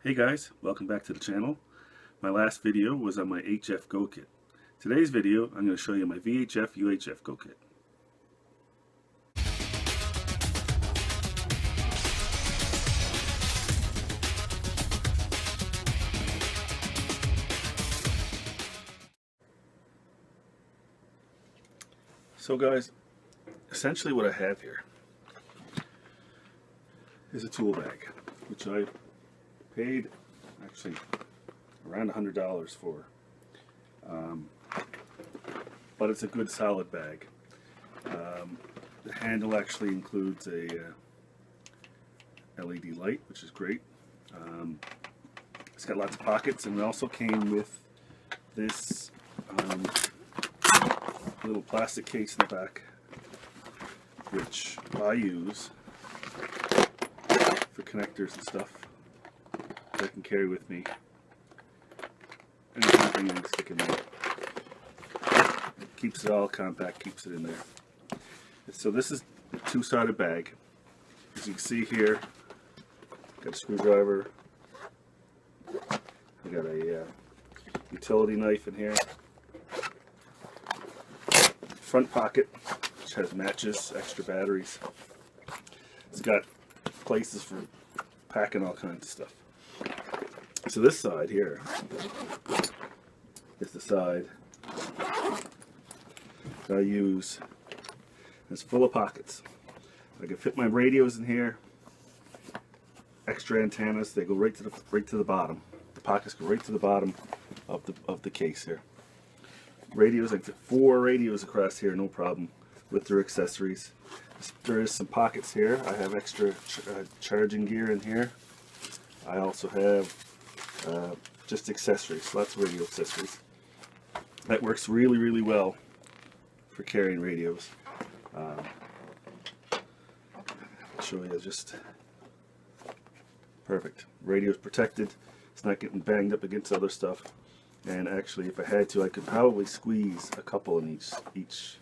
Hey guys, welcome back to the channel. My last video was on my HF Go kit. Today's video I'm going to show you my VHF UHF Go kit. So guys, essentially what I have here is a tool bag, which I paid actually around $100 for, but it's a good solid bag. The handle actually includes a LED light, which is great. It's got lots of pockets, and it also came with this little plastic case in the back, which I use for connectors and stuff that I can carry with me. And you can bring in and stick in there. It keeps it all compact, keeps it in there. So this is a two-sided bag. As you can see here, got a screwdriver. I got a utility knife in here. Front pocket, which has matches, extra batteries. It's got places for packing all kinds of stuff. So this side here is the side that I use. It's full of pockets. I can fit my radios in here. Extra antennas, they go right to the bottom. The pockets go right to the bottom of the case here. Radios, I can fit 4 radios across here, no problem, with their accessories. There is some pockets here. I have extra charging gear in here. I also have just accessories, lots of radio accessories. That works really, really well for carrying radios. I'll show you, just perfect. Radio's protected. It's not getting banged up against other stuff. And actually, if I had to, I could probably squeeze a couple in each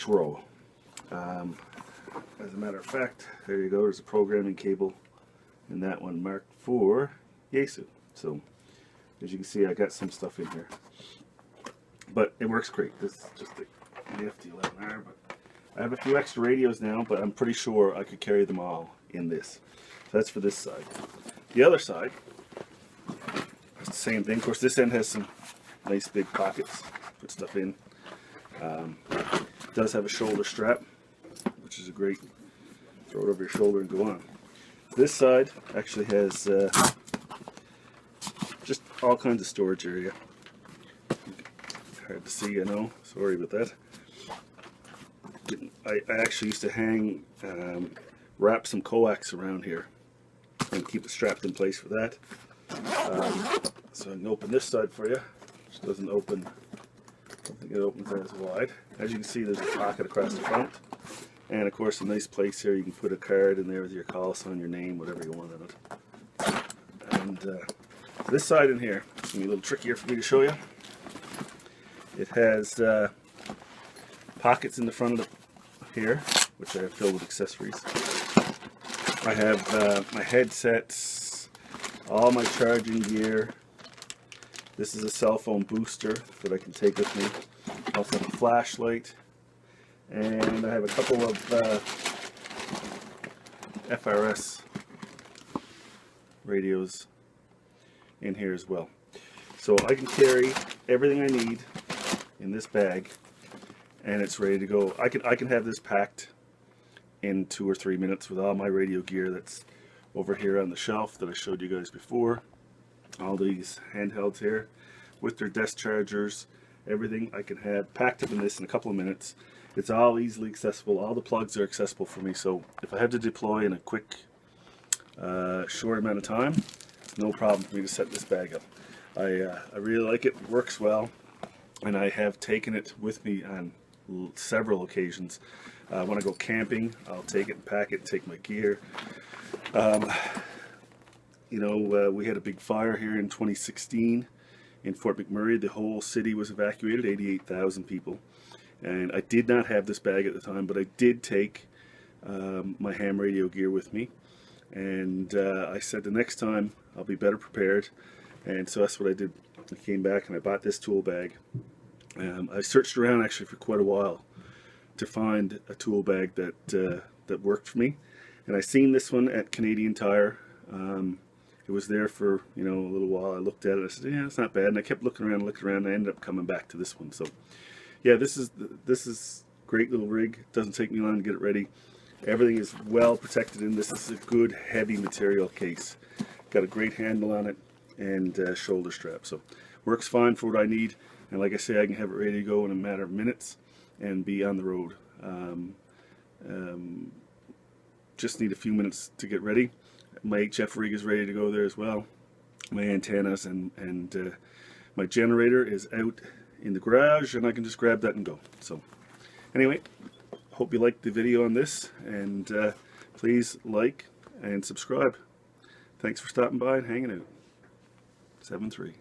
row. As a matter of fact, there you go. There's a programming cable, and that one marked for Yaesu. So, as you can see, I got some stuff in here, but it works great. This is just a nifty 11R. But I have a few extra radios now, but I'm pretty sure I could carry them all in this. So that's for this side. The other side, it's the same thing. Of course, this end has some nice big pockets, put stuff in. It does have a shoulder strap, which is a great, throw it over your shoulder and go on. This side actually has just all kinds of storage area. Hard to see, I know, sorry about that. I actually used to wrap some coax around here and keep it strapped in place for that. So I can open this side for you, which doesn't open, I don't think it opens as wide. As you can see, there's a pocket across the front, and of course a nice place here. You can put a card in there with your call sign, your name, whatever you want in it. And this side in here, it's going to be a little trickier for me to show you. It has pockets in the front of here, which I have filled with accessories. I have my headsets, all my charging gear. This is a cell phone booster that I can take with me. I also have a flashlight, and I have a couple of FRS radios in here as well. So I can carry everything I need in this bag, and it's ready to go. I can have this packed in 2 or 3 minutes with all my radio gear that's over here on the shelf that I showed you guys before. All these handhelds here with their desk chargers, everything I can have packed up in this in a couple of minutes. It's all easily accessible. All the plugs are accessible for me, so if I have to deploy in a quick short amount of time, it's no problem for me to set this bag up. I really like it. It works well, and I have taken it with me on several occasions. When I go camping, I'll take it and pack it, take my gear. We had a big fire here in 2016 in Fort McMurray. The whole city was evacuated, 88,000 people. And I did not have this bag at the time, but I did take my ham radio gear with me. and I said the next time I'll be better prepared, and so that's what I did. I came back and I bought this tool bag. I searched around actually for quite a while to find a tool bag that worked for me, and I seen this one at Canadian Tire. It was there for, you know, a little while. I looked at it, I said, yeah, it's not bad, and I kept looking around, and I ended up coming back to this one. So yeah, this is great little rig. It doesn't take me long to get it ready. Everything is well protected in this. This is a good heavy material case. Got a great handle on it, and shoulder strap, so works fine for what I need. And like I say, I can have it ready to go in a matter of minutes and be on the road. Just need a few minutes to get ready. My HF rig is ready to go there as well. My antennas and my generator is out in the garage, and I can just grab that and go. So anyway, hope you liked the video on this, and please like and subscribe. Thanks for stopping by and hanging out. 7-3.